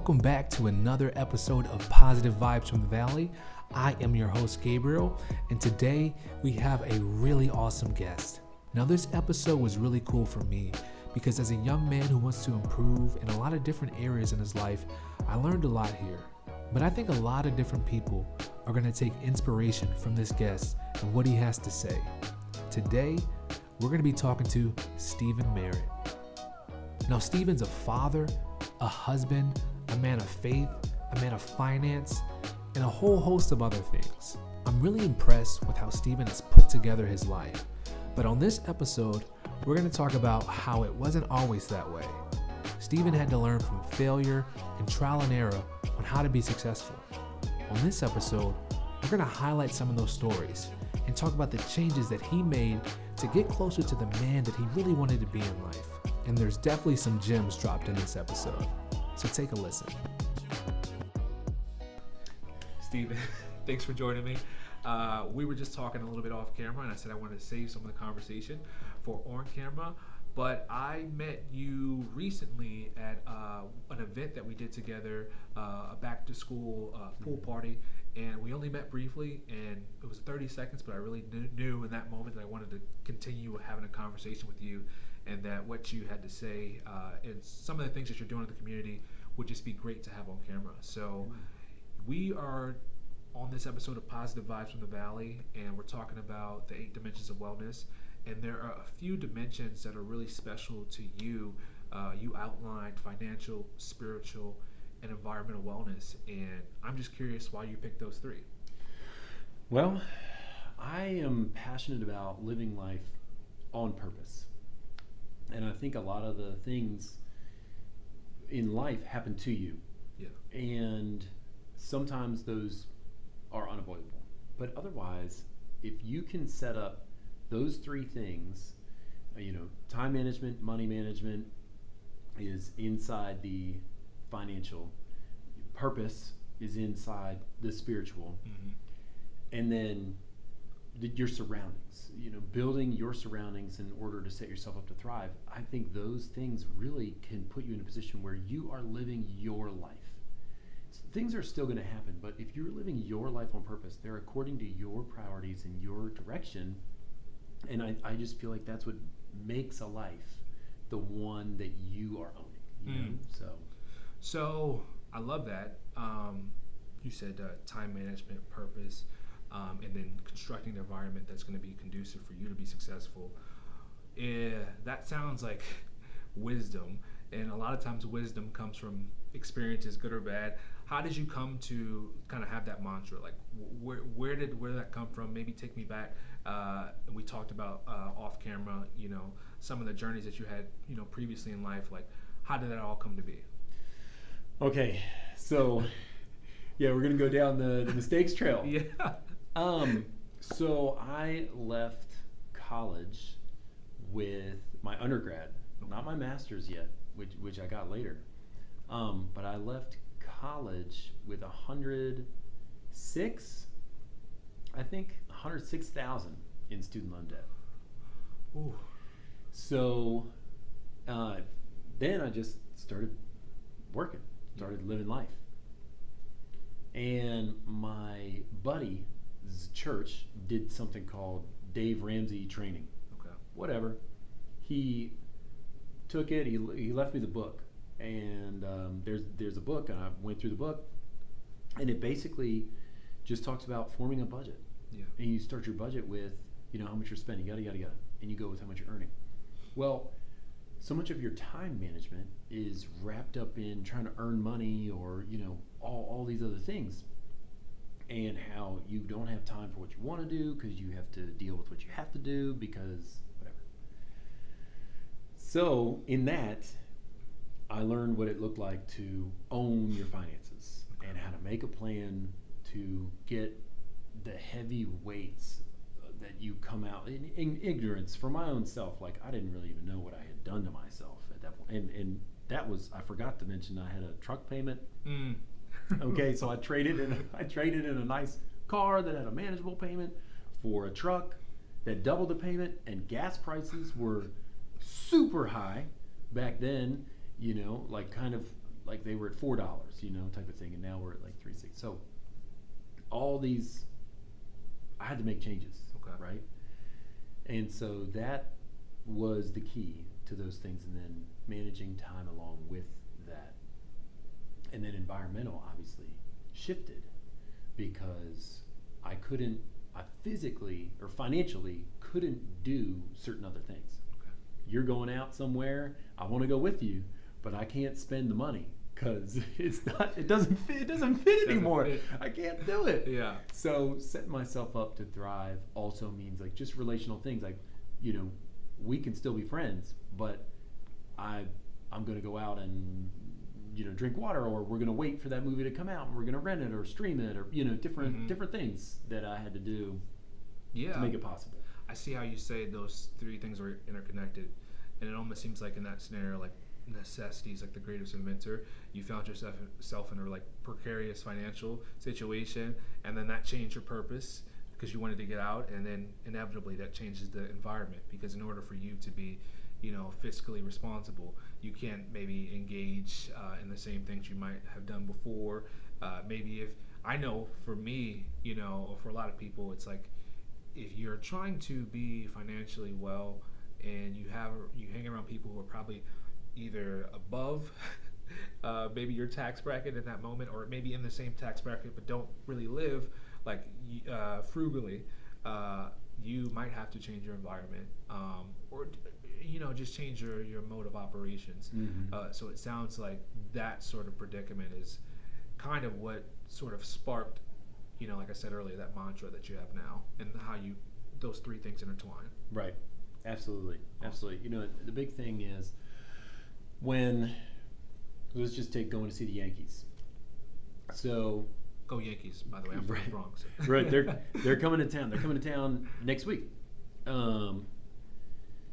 Welcome back to another episode of Positive Vibes from the Valley. I am your host, Gabriel, and today we have a really awesome guest. Now, this episode was really cool for me because as a young man who wants to improve in a lot of different areas in his life, I learned a lot here. But I think a lot of different people are going to take inspiration from this guest and what he has to say. Today, we're going to be talking to Stephen Marut. Now, Stephen's a father, a husband, a man of faith, a man of finance, and a whole host of other things. I'm really impressed with how Stephen has put together his life. But on this episode, we're going to talk about how it wasn't always that way. Stephen had to learn from failure and trial and error on how to be successful. On this episode, we're going to highlight some of those stories and talk about the changes that he made to get closer to the man that he really wanted to be in life. And there's definitely some gems dropped in this episode. So take a listen. Stephen, thanks for joining me. We were just talking a little bit off camera, and I said I wanted to save some of the conversation for on camera. But I met you recently at an event that we did together, a back-to-school pool party, and we only met briefly, and it was 30 seconds, but I really knew in that moment that I wanted to continue having a conversation with you, and that what you had to say and some of the things that you're doing in the community would just be great to have on camera. So we are on this episode of Positive Vibes from the Valley, and we're talking about the 8 dimensions of wellness. And there are a few dimensions that are really special to you. You outlined financial, spiritual, and environmental wellness. And I'm just curious why you picked those 3. Well, I am passionate about living life on purpose. And I think a lot of the things in life happen to you. Yeah. And sometimes those are unavoidable. But otherwise, if you can set up those 3 things, time management, money management is inside the financial, purpose is inside the spiritual, and then your surroundings, building your surroundings in order to set yourself up to thrive. I think those things really can put you in a position where you are living your life. Things are still going to happen, but if you're living your life on purpose, they're according to your priorities and your direction. And I just feel like that's what makes a life the one that you are owning. So I love that. You said time management, purpose, and then constructing an environment that's going to be conducive for you to be successful. That sounds like wisdom, and a lot of times wisdom comes from experiences, good or bad. How did you come to kind of have that mantra? Like, where did that come from? Maybe take me back. We talked about off camera, some of the journeys that you had, previously in life. Like, how did that all come to be? Okay, so yeah, we're gonna go down the mistakes trail. Yeah. So I left college with my undergrad, not my master's yet, which I got later. But I left college with 106,000 in student loan debt. Ooh. So then I just started working, started living life. And my buddy's church did something called Dave Ramsey training. Okay. Whatever. He took it, he left me the book. And there's a book, and I went through the book, and it basically just talks about forming a budget. Yeah. And you start your budget with, how much you're spending, yada, yada, yada, and you go with how much you're earning. Well, so much of your time management is wrapped up in trying to earn money or, all these other things, and how you don't have time for what you want to do because you have to deal with what you have to do because whatever. So in that, I learned what it looked like to own your finances and how to make a plan to get the heavy weights that you come out in ignorance for my own self. Like, I didn't really even know what I had done to myself at that point. And that was, I forgot to mention, I had a truck payment. Okay, so I traded in a nice car that had a manageable payment for a truck that doubled the payment, and gas prices were super high back then. Like kind of like they were at $4, type of thing, and now we're at like $3.60. So all these, I had to make changes, right? And so that was the key to those things, and then managing time along with that. And then environmental obviously shifted because I physically or financially couldn't do certain other things. You're going out somewhere, I want to go with you, but I can't spend the money because it doesn't fit anymore. I can't do it. Yeah. So setting myself up to thrive also means like just relational things, like, we can still be friends, but I'm going to go out and drink water, or we're going to wait for that movie to come out and we're going to rent it or stream it, or different things that I had to do to make it possible. I see how you say those three things are interconnected, and it almost seems like in that scenario, like necessity is like the greatest inventor. You found yourself in a like precarious financial situation, and then that changed your purpose because you wanted to get out, and then inevitably that changes the environment, because in order for you to be fiscally responsible, you can't maybe engage in the same things you might have done before. Maybe if I know for me, or for a lot of people, it's like if you're trying to be financially well and you hang around people who are probably either above maybe your tax bracket in that moment, or maybe in the same tax bracket but don't really live like frugally, you might have to change your environment, or just change your mode of operations. So it sounds like that sort of predicament is kind of what sort of sparked, like I said earlier, that mantra that you have now, and how those three things intertwine. Right. Absolutely. Absolutely. The big thing is let's just take going to see the Yankees. So go Yankees, by the way. I'm from the Bronx. Right. They're coming to town. They're coming to town next week.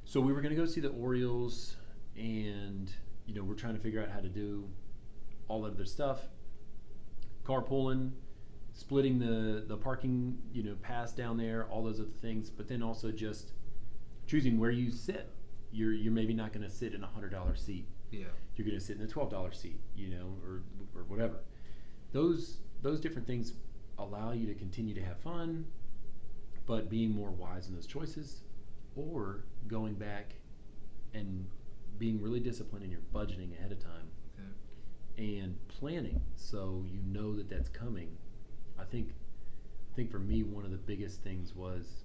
So we were going to go see the Orioles, and we're trying to figure out how to do all of their stuff. Carpooling, splitting the parking, pass down there, all those other things, but then also just choosing where you sit. You're maybe not going to sit in a $100 seat. Yeah. You're going to sit in a $12 seat, or whatever. Those different things allow you to continue to have fun, but being more wise in those choices, or going back and being really disciplined in your budgeting ahead of time, and planning so that that's coming. I think for me, one of the biggest things was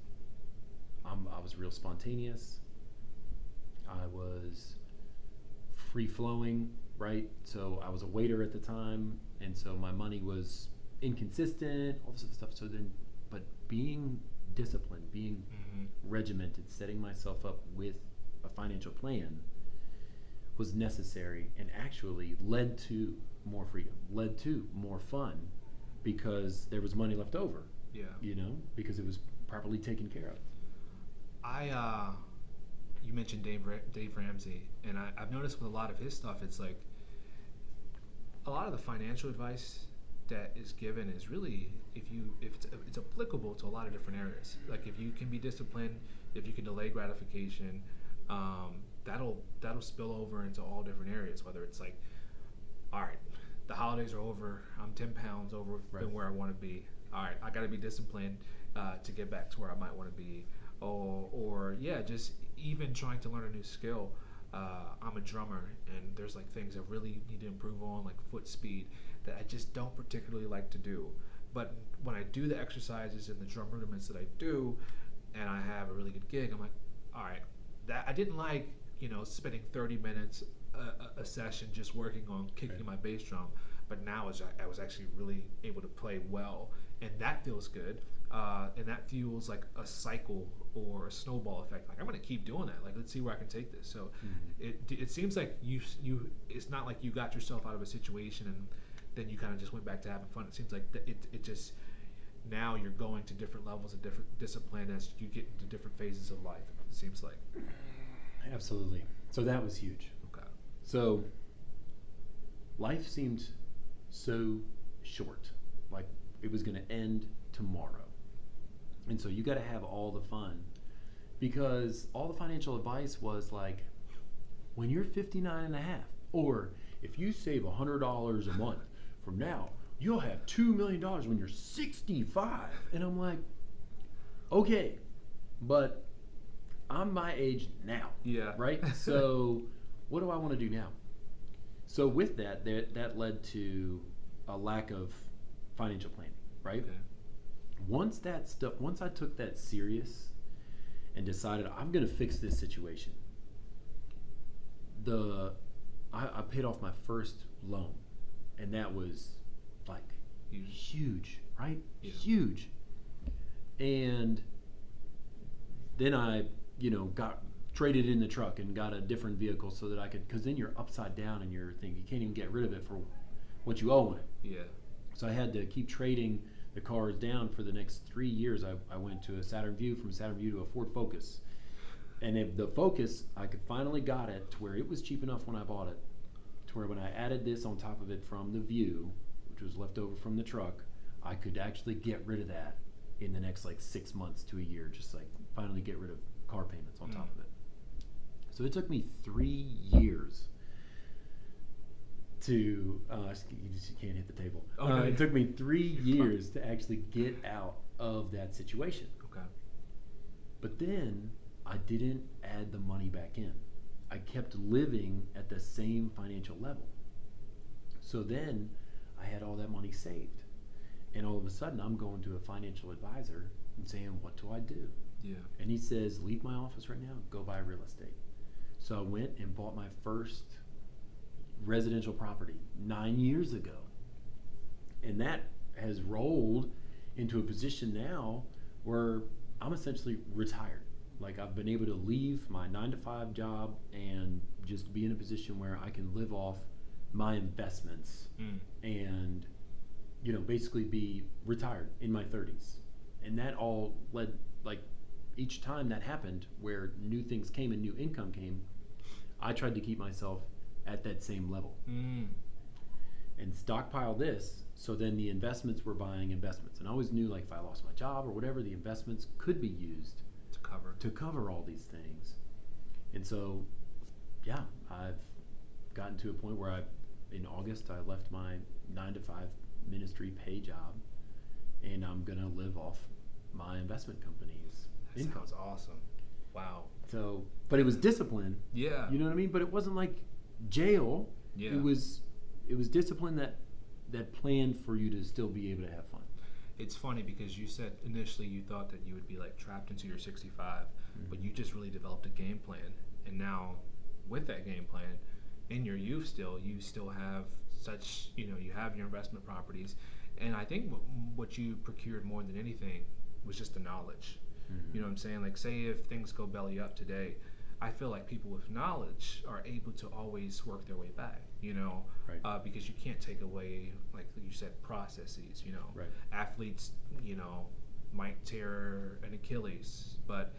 I was real spontaneous. I was free flowing, right? So I was a waiter at the time, and so my money was inconsistent, all this other stuff. So then, but being disciplined, being regimented, setting myself up with a financial plan was necessary, and actually led to more freedom, led to more fun, because there was money left over. Yeah. Because it was properly taken care of. You mentioned Dave Ramsey, and I've noticed with a lot of his stuff, it's like a lot of the financial advice that is given is really, if it's applicable to a lot of different areas. Like if you can be disciplined, if you can delay gratification, that'll spill over into all different areas. Whether it's like, all right, the holidays are over, I'm 10 pounds over than where I want to be. All right, I got to be disciplined to get back to where I might want to be. Or just even trying to learn a new skill. I'm a drummer, and there's like things I really need to improve on, like foot speed, that I just don't particularly like to do. But when I do the exercises and the drum rudiments that I do, and I have a really good gig, I'm like, all right, that I didn't like, spending 30 minutes a session just working on kicking my bass drum, but now I was actually really able to play well, and that feels good. And that fuels like a cycle or a snowball effect. Like I'm going to keep doing that. Like let's see where I can take this. So it seems like you it's not like you got yourself out of a situation and then you kind of just went back to having fun. It seems like it just, now you're going to different levels of different discipline as you get into different phases of life. It seems like. Absolutely. So that was huge. Okay. So life seemed so short, like it was going to end tomorrow. And so you got to have all the fun, because all the financial advice was like, when you're 59 and a half, or if you save $100 a month from now, you'll have $2 million when you're 65. And I'm like, okay, but I'm my age now. Yeah. Right? So what do I want to do now? So with that, that led to a lack of financial planning, right? Okay. Once I took that serious and decided I'm going to fix this situation, I paid off my first loan, and that was like huge, right? Yeah. Huge. And then I, got traded in the truck and got a different vehicle so that I could, because then you're upside down and you're thinking you can't even get rid of it for what you owe on it. Yeah. So I had to keep trading the cars down for the next 3 years. I went to a Saturn Vue, from Saturn Vue to a Ford Focus. And if the Focus, I could finally got it to where it was cheap enough when I bought it, to where when I added this on top of it from the Vue, which was left over from the truck, I could actually get rid of that in the next 6 months to a year, just finally get rid of car payments on top of it. So it took me 3 years to, you can't hit the table. Okay. It took me 3 years to actually get out of that situation. Okay. But then I didn't add the money back in. I kept living at the same financial level. So then I had all that money saved. And all of a sudden I'm going to a financial advisor and saying, what do I do? Yeah. And he says, leave my office right now, go buy real estate. So I went and bought my first residential property 9 years ago. And that has rolled into a position now where I'm essentially retired. I've been able to leave my 9-to-5 job and just be in a position where I can live off my investments and, basically be retired in my 30s. And that all led, each time that happened where new things came and new income came, I tried to keep myself at that same level and stockpile this. So then the investments were buying investments. And I always knew if I lost my job or whatever, the investments could be used to cover all these things. And so, yeah, I've gotten to a point where in August, I left my 9-to-5 ministry pay job, and I'm going to live off my investment company's income. Sounds awesome. Wow. So, but it was discipline. Yeah. You know what I mean? But it wasn't like jail. Yeah. It was discipline that planned for you to still be able to have fun. It's funny because you said initially you thought that you would be trapped into your 65, but you just really developed a game plan. And now with that game plan, in your youth you still have such, you have your investment properties. And I think what you procured more than anything was just the knowledge. You know what I'm saying? Say if things go belly up today, I feel like people with knowledge are able to always work their way back, Right. Because you can't take away, like you said, processes, Right. Athletes, might tear an Achilles, but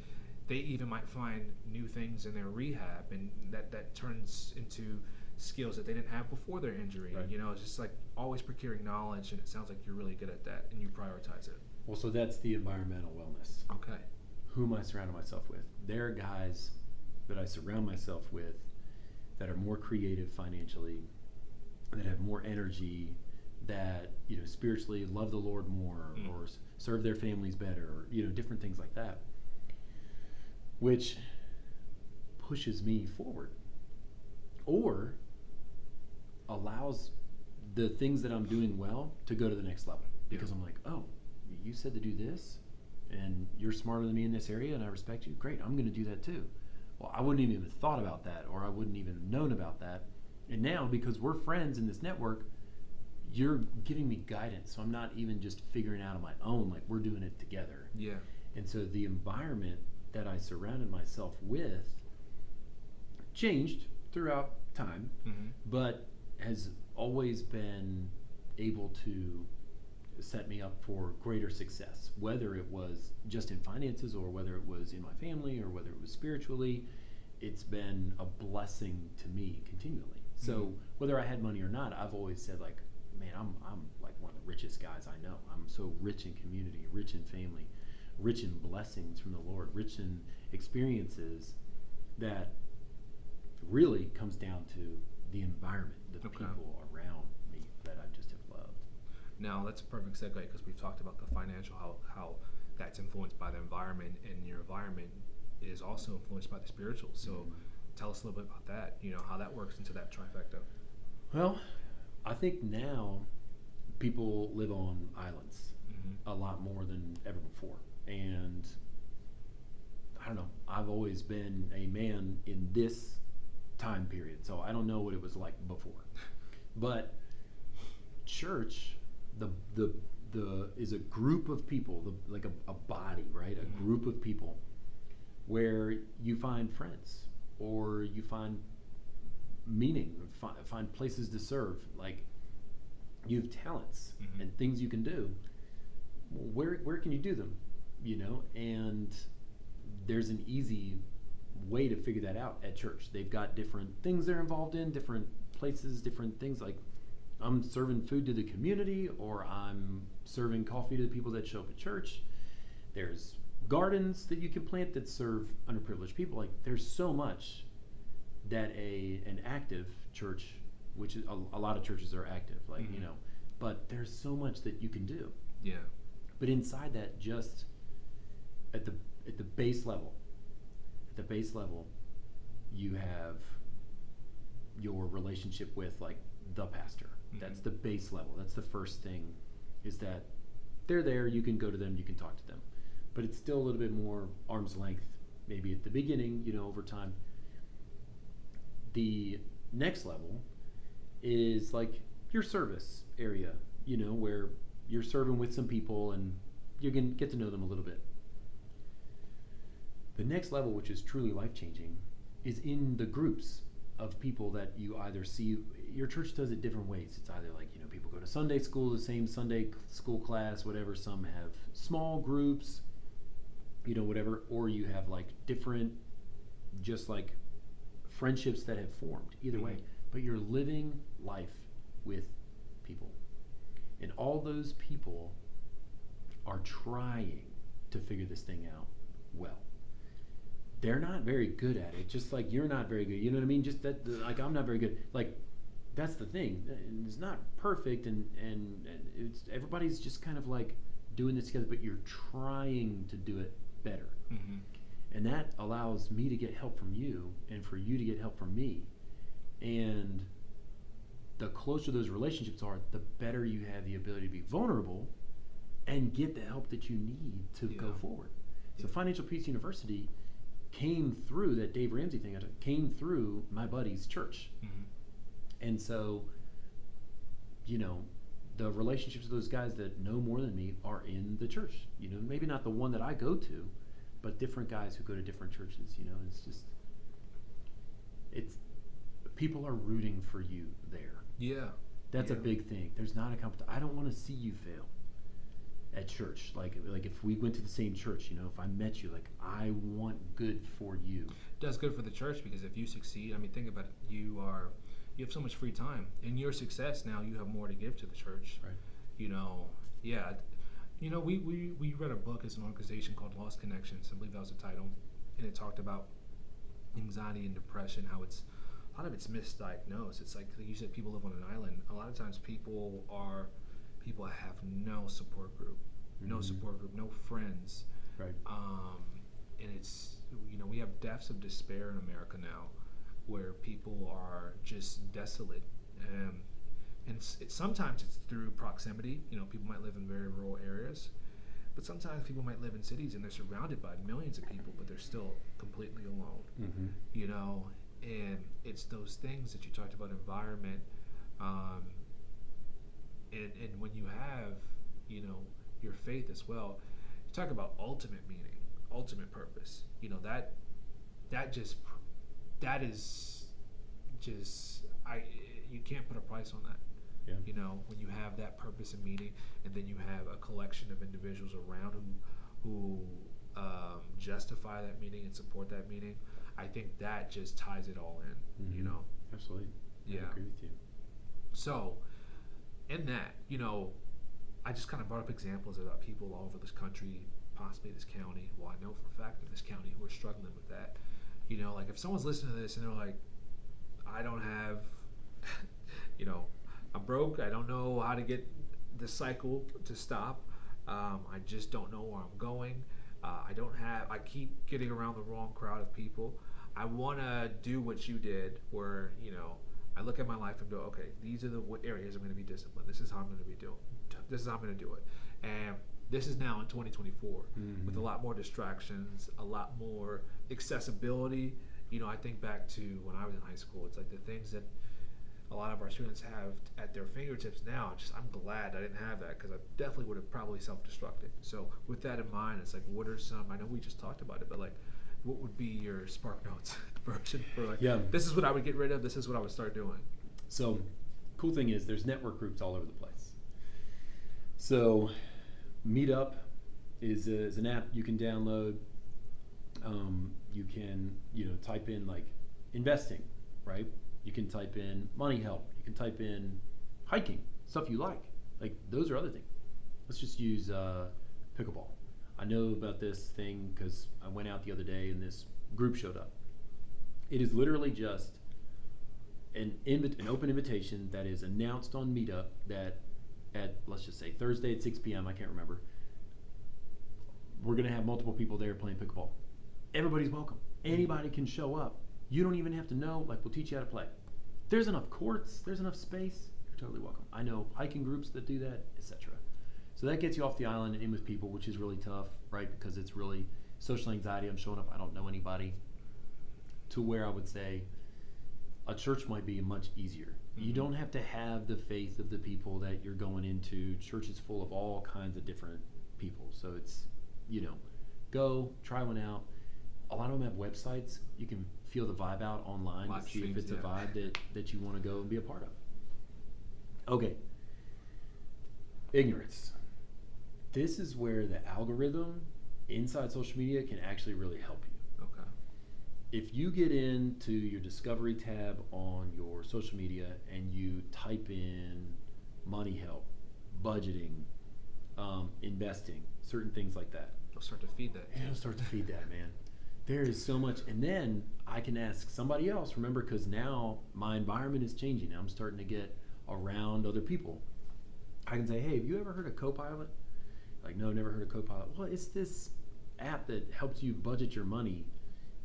they even might find new things in their rehab, and that turns into skills that they didn't have before their injury. Right. It's just always procuring knowledge, and it sounds like you're really good at that, and you prioritize it. Well, so that's the environmental wellness. Okay. Who am I surrounding myself with? There are guys that I surround myself with that are more creative financially, that have more energy, that spiritually love the Lord more, or serve their families better, or different things like that, which pushes me forward or allows the things that I'm doing well to go to the next level, because I'm like, oh, you said to do this and you're smarter than me in this area and I respect you, great, I'm going to do that too. Well, I wouldn't even have thought about that, or I wouldn't even have known about that. And now, because we're friends in this network, you're giving me guidance. So I'm not even just figuring out on my own, we're doing it together. Yeah. And so the environment that I surrounded myself with changed throughout time, but has always been able to set me up for greater success, whether it was just in finances or whether it was in my family or whether it was spiritually. It's been a blessing to me continually. So whether I had money or not, I've always said man, I'm one of the richest guys I know. I'm so rich in community, rich in family, rich in blessings from the Lord, rich in experiences, that really comes down to the environment the Okay. people around me that I just have loved. Now that's a perfect segue because we've talked about the financial, how that's influenced by the environment, and your environment is also influenced by the spiritual. So tell us a little bit about that, how that works into that trifecta. Well, I think now people live on islands a lot more than ever before. And I don't know, I've always been a man in this time period, so I don't know what it was like before. But church, the is a group of people, like a body, right? A group of people where you find friends, or you find meaning, find places to serve. Like, you have talents and things you can do. Where can you do them? And there's an easy way to figure that out at church. They've got different things they're involved in, different places, different things. Like, I'm serving food to the community, or I'm serving coffee to the people that show up at church. There's gardens that you can plant that serve underprivileged people. Like, there's so much that an active church, which is a lot of churches are active, like, but there's so much that you can do. Yeah. But inside that, just at the base level, you have your relationship with, like, the pastor. That's the base level. That's the first thing, is that they're there, you can go to them, you can talk to them. But it's still a little bit more arm's length, maybe at the beginning, over time. The next level is like your service area, where you're serving with some people and you can get to know them a little bit. The next level, which is truly life-changing, is in the groups of people that you either see. Your church does it different ways. It's either like, people go to Sunday school, the same Sunday school class, whatever. Some have small groups, whatever. Or you have, like, different, just like friendships that have formed. Either way. But you're living life with people. And all those people are trying to figure this thing out well. They're not very good at it, just like you're not very good. You know what I mean? Just that, like, I'm not very good. Like, that's the thing. It's not perfect, and it's, everybody's just kind of like doing this together, but you're trying to do it better. And that allows me to get help from you, and for you to get help from me. And the closer those relationships are, the better you have the ability to be vulnerable and get the help that you need to go forward. So Financial Peace University came through that Dave Ramsey thing, came through my buddy's church. And so, the relationships of those guys that know more than me are in the church. Maybe not the one that I go to, but different guys who go to different churches. It's just, people are rooting for you there. Yeah. That's a big thing. There's not a competition. I don't want to see you fail at church. Like if we went to the same church, if I met you, like, I want good for you. It does good for the church, because if you succeed, think about it, you have so much free time. In your success now, you have more to give to the church. Right. We read a book as an organization called Lost Connections. I believe that was the title. And it talked about anxiety and depression, how a lot of it's misdiagnosed. It's like you said, people live on an island. A lot of times people have no support group, no friends. Right. And it's, we have deaths of despair in America now, where people are just desolate. And sometimes it's through proximity. People might live in very rural areas, but sometimes people might live in cities and they're surrounded by millions of people, but they're still completely alone. And it's those things that you talked about, environment, and when you have, your faith as well, you talk about ultimate meaning, ultimate purpose. That is just, you can't put a price on that. Yeah. When you have that purpose and meaning, and then you have a collection of individuals around who justify that meaning and support that meaning, I think that just ties it all in. Absolutely. Yeah. I agree with you. So, in that, I just kind of brought up examples about people all over this country, possibly this county. Well, I know for a fact in this county who are struggling with that. Like if someone's listening to this and they're like, I don't have I'm broke. I don't know how to get the cycle to stop. I just don't know where I'm going. I keep getting around the wrong crowd of people. I want to do what you did, where, I look at my life and go, okay, these are the areas I'm going to be disciplined. This is how I'm going to be doing. This is how I'm going to do it. And this is now in 2024 with a lot more distractions, a lot more accessibility. I think back to when I was in high school. It's like the things that a lot of our students have at their fingertips now. I'm glad I didn't have that, because I definitely would have probably self-destructed. So with that in mind, it's like, what are some, I know we just talked about it, but like, what would be your Spark Notes version for like, this is what I would get rid of, this is what I would start doing? So cool thing is there's network groups all over the place. So Meetup is an app you can download. You can type in like investing, right? You can type in money help. You can type in hiking, stuff you like. Like, those are other things. Let's just use pickleball. I know about this thing because I went out the other day and this group showed up. It is literally just an open invitation that is announced on Meetup that at, let's just say, Thursday at 6 p.m., I can't remember, we're going to have multiple people there playing pickleball. Everybody's welcome. Anybody can show up. You don't even have to know. Like, we'll teach you how to play. There's enough courts. There's enough space. You're totally welcome. I know hiking groups that do that, etc. So that gets you off the island and in with people, which is really tough, right? Because it's really social anxiety. I'm showing up. I don't know anybody. To where I would say a church might be much easier. You don't have to have the faith of the people that you're going into. Church is full of all kinds of different people. So it's, go try one out. A lot of them have websites. You can feel the vibe out online to see if it's a vibe that you want to go and be a part of. Okay. Ignorance. This is where the algorithm inside social media can actually really help you. Okay. If you get into your discovery tab on your social media and you type in money help, budgeting, investing, certain things like that. It'll start to feed that. It'll start to feed that, man. There is so much. And then I can ask somebody else, remember, because now my environment is changing. I'm starting to get around other people. I can say, hey, have you ever heard of Copilot? Like, no, never heard of Copilot. Well, it's this app that helps you budget your money.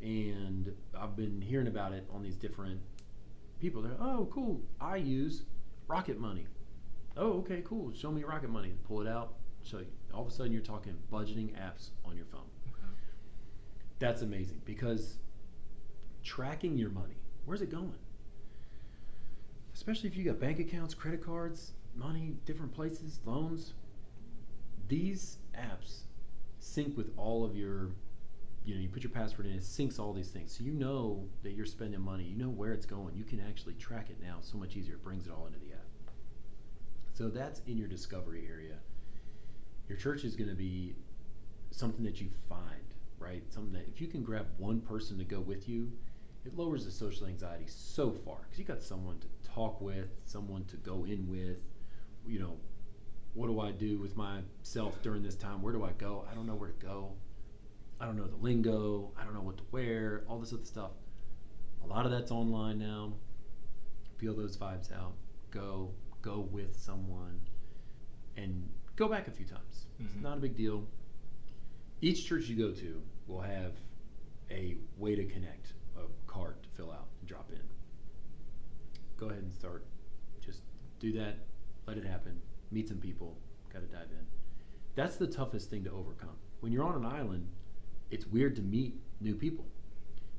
And I've been hearing about it on these different people. They're, oh, cool. I use Rocket Money. Oh, okay, cool. Show me Rocket Money. Pull it out. Show you. All of a sudden, you're talking budgeting apps on your phone. That's amazing, because tracking your money, where's it going? Especially if you got bank accounts, credit cards, money, different places, loans. These apps sync with all of your, you put your password in, it syncs all these things. So you know that you're spending money, you know where it's going. You can actually track it now so much easier. It brings it all into the app. So that's in your discovery area. Your church is going to be something that you find. Right? Something that if you can grab one person to go with you, it lowers the social anxiety so far, because you got someone to talk with, someone to go in with. What do I do with myself during this time? Where do I go? I don't know where to go. I don't know the lingo. I don't know what to wear. All this other stuff. A lot of that's online now. Feel those vibes out. Go with someone, and go back a few times. It's not a big deal. Each church you go to will have a way to connect, a card to fill out and drop in. Go ahead and start. Just do that. Let it happen. Meet some people. Got to dive in. That's the toughest thing to overcome. When you're on an island, it's weird to meet new people.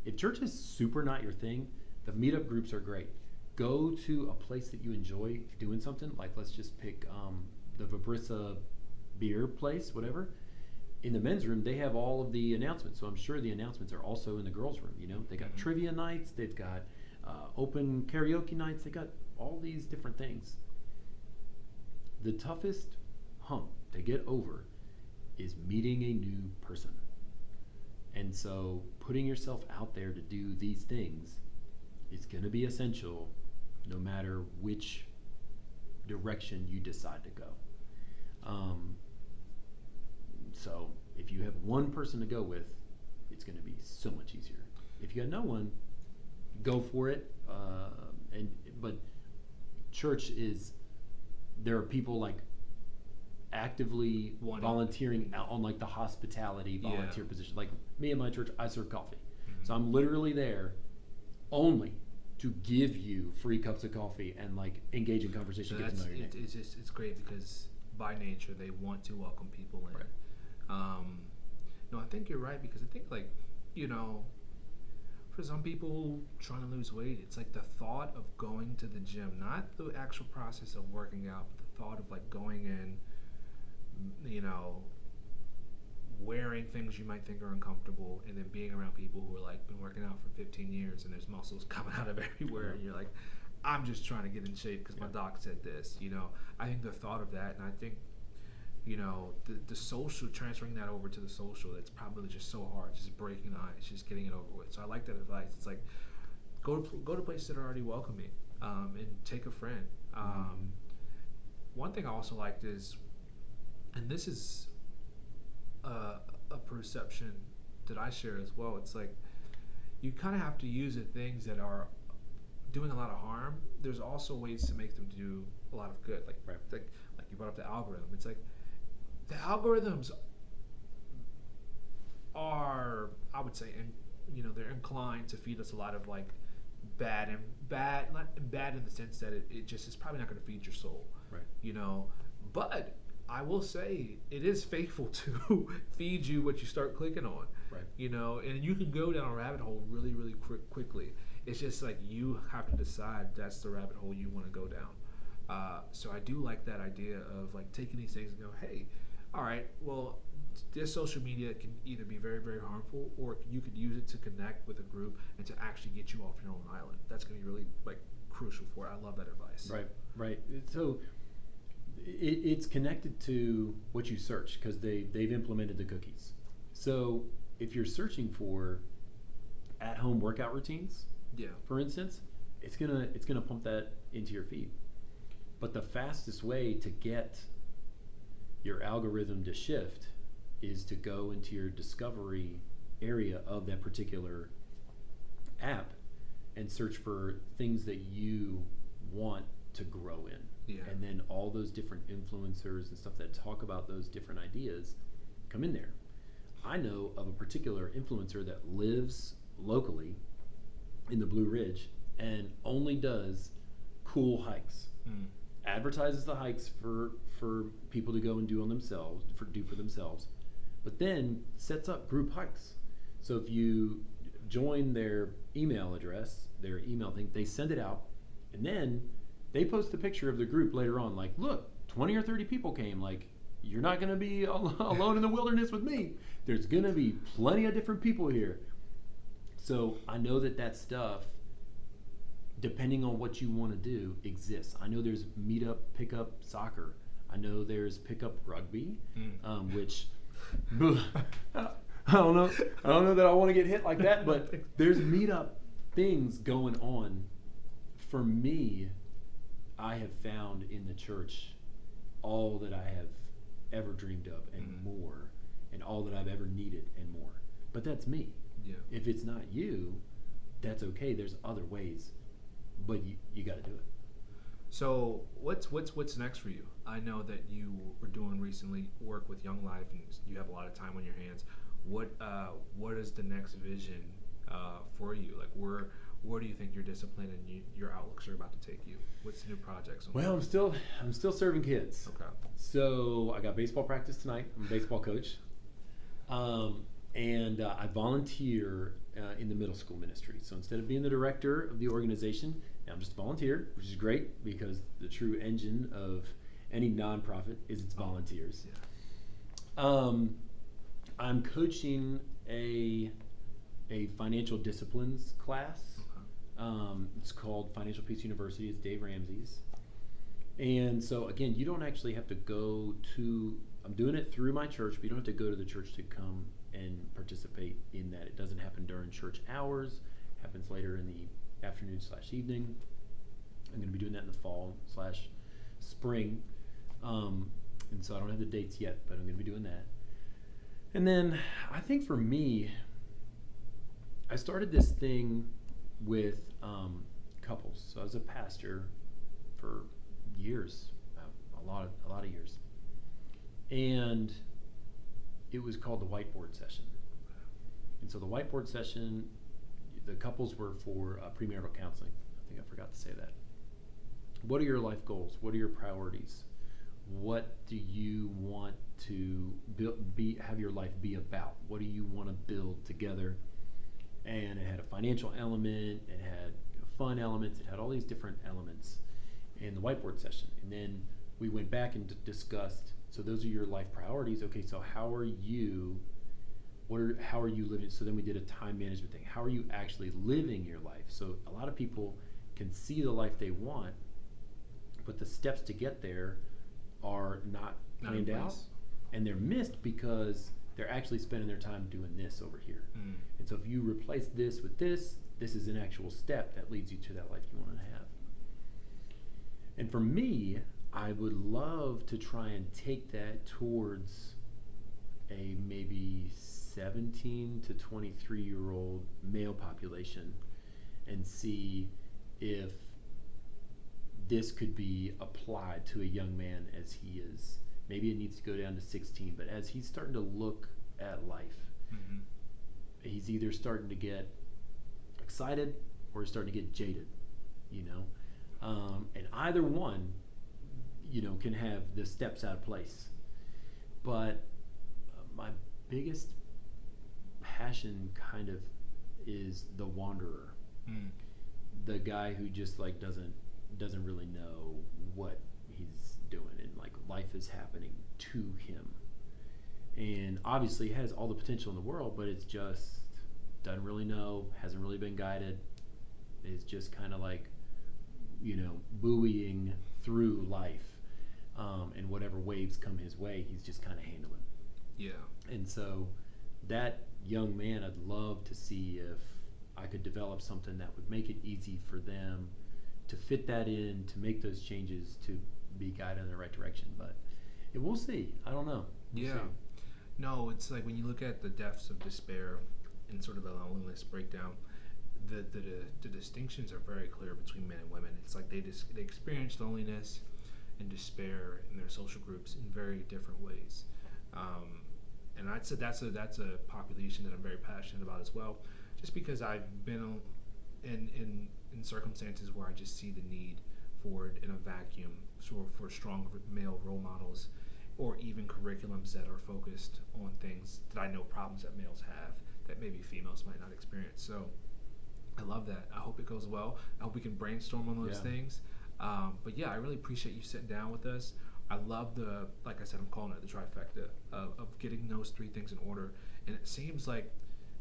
If church is super not your thing, the meetup groups are great. Go to a place that you enjoy doing something. Like, let's just pick the Vibrissa beer place, whatever. In the men's room, they have all of the announcements. So I'm sure the announcements are also in the girls' room. They got trivia nights, they've got open karaoke nights, they got all these different things. The toughest hump to get over is meeting a new person. And so putting yourself out there to do these things is going to be essential no matter which direction you decide to go. So if you have one person to go with, it's going to be so much easier. If you got no one, go for it. But church is there are people like actively volunteering out on like the hospitality volunteer position. Like me at my church, I serve coffee. So I'm literally there only to give you free cups of coffee and like engage in conversation. So it's great because by nature they want to welcome people in. Right. No, I think you're right, because I think like, you know, for some people trying to lose weight, it's like the thought of going to the gym, not the actual process of working out, but the thought of like going in, you know, wearing things you might think are uncomfortable, and then being around people who are like been working out for 15 years and there's muscles coming out of everywhere, and you're like, I'm just trying to get in shape because my doc said this, you know. I think the thought of that, and I think, you know, the social, transferring that over to the social, it's probably just so hard, just breaking the ice, just getting it over with. So I like that advice. It's like, go to places that are already welcoming, and take a friend. One thing I also liked is, and this is a perception that I share as well, it's like you kind of have to use the things that are doing a lot of harm. There's also ways to make them do a lot of good. Like you brought up the algorithm. It's like the algorithms are, I would say, they're inclined to feed us a lot of like bad, not bad in the sense that it just is probably not going to feed your soul, right? You know, but I will say it is faithful to feed you what you start clicking on, right? You know, and you can go down a rabbit hole really, really quickly. It's just like you have to decide that's the rabbit hole you want to go down. So I do like that idea of like taking these things and go, hey, all right, well, this social media can either be very, very harmful, or you could use it to connect with a group and to actually get you off your own island. That's going to be really like crucial for it. I love that advice. Right. So it's connected to what you search, because they've implemented the cookies. So if you're searching for at-home workout routines, for instance, it's gonna pump that into your feed. But the fastest way to get your algorithm to shift is to go into your discovery area of that particular app and search for things that you want to grow in. And then all those different influencers and stuff that talk about those different ideas come in there. I know of a particular influencer that lives locally in the Blue Ridge and only does cool hikes. Advertises the hikes for people to go and do for themselves, but then sets up group hikes. So if you join their email address, their email thing, they send it out, and then they post the picture of the group later on, like, look, 20 or 30 people came. Like, you're not going to be alone in the wilderness with me. There's going to be plenty of different people here. So I know that stuff, depending on what you want to do, exists. I know there's meetup, pickup soccer. I know there's pickup rugby, which I don't know that I want to get hit like that, but there's meetup things going on. For me, I have found in the church all that I have ever dreamed of and more, and all that I've ever needed and more. But that's me. Yeah. If it's not you, that's okay. There's other ways, but you got to do it. So what's next for you? I know that you were doing recently work with Young Life, and you have a lot of time on your hands. What is the next vision for you? Like where do you think your discipline and your outlooks are about to take you? What's the new projects? Well, I'm still serving kids. Okay. So I got baseball practice tonight. I'm a baseball coach, and I volunteer in the middle school ministry. So instead of being the director of the organization, I'm just a volunteer, which is great because the true engine of any nonprofit is its volunteers. Yeah. I'm coaching a financial disciplines class. It's called Financial Peace University. It's Dave Ramsey's. And so again, you don't actually have to go to, I'm doing it through my church, but you don't have to go to the church to come and participate in that. It doesn't happen during church hours. It happens later in the afternoon/evening. I'm going to be doing that in the fall/spring. And so I don't have the dates yet, but I'm going to be doing that. And then I think for me, I started this thing with couples. So I was a pastor for years, a lot of years. And it was called the whiteboard session. And so the whiteboard session, the couples were for premarital counseling. I think I forgot to say that. What are your life goals? What are your priorities? What do you want to have your life be about? What do you want to build together? And it had a financial element, it had fun elements, it had all these different elements in the whiteboard session. And then we went back and discussed, so those are your life priorities. Okay, so how are you living? So then we did a time management thing. How are you actually living your life? So a lot of people can see the life they want, but the steps to get there are not planned out, and they're missed because they're actually spending their time doing this over here. And so if you replace this with this is an actual step that leads you to that life you want to have. And for me, I would love to try and take that towards a maybe 17 to 23-year-old male population and see if this could be applied to a young man as he is. Maybe it needs to go down to 16, but as he's starting to look at life, he's either starting to get excited or he's starting to get jaded, and either one, can have the steps out of place. But my biggest passion kind of is the wanderer, the guy who just like doesn't really know what he's doing, and like life is happening to him, and obviously has all the potential in the world, but it's just doesn't really know, hasn't really been guided, is just kind of like buoying through life, and whatever waves come his way, he's just kind of handling. And so that young man, I'd love to see if I could develop something that would make it easy for them to fit that in, to make those changes, to be guided in the right direction. But we'll see. I don't know. We'll see. No, it's like when you look at the depths of despair and sort of the loneliness breakdown, the distinctions are very clear between men and women. It's like they experience loneliness and despair in their social groups in very different ways. And I'd say that's a population that I'm very passionate about as well, just because I've been in circumstances where I just see the need for it in a vacuum, for strong male role models, or even curriculums that are focused on things that I know problems that males have that maybe females might not experience. So I love that. I hope it goes well. I hope we can brainstorm on those things. But yeah, I really appreciate you sitting down with us. I love like I said, I'm calling it the trifecta of getting those three things in order. And it seems like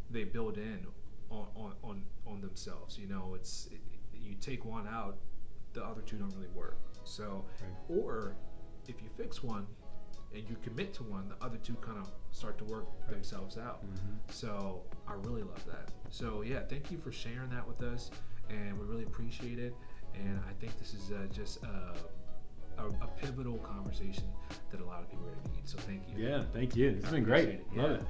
they build in on themselves. You take one out, the other two don't really work. So, or if you fix one and you commit to one, the other two kind of start to work themselves out. So I really love that. So yeah, thank you for sharing that with us, and we really appreciate it. And I think this is just a pivotal conversation that a lot of people are going to need. So thank you. Yeah, thank you. This has been great. Love it.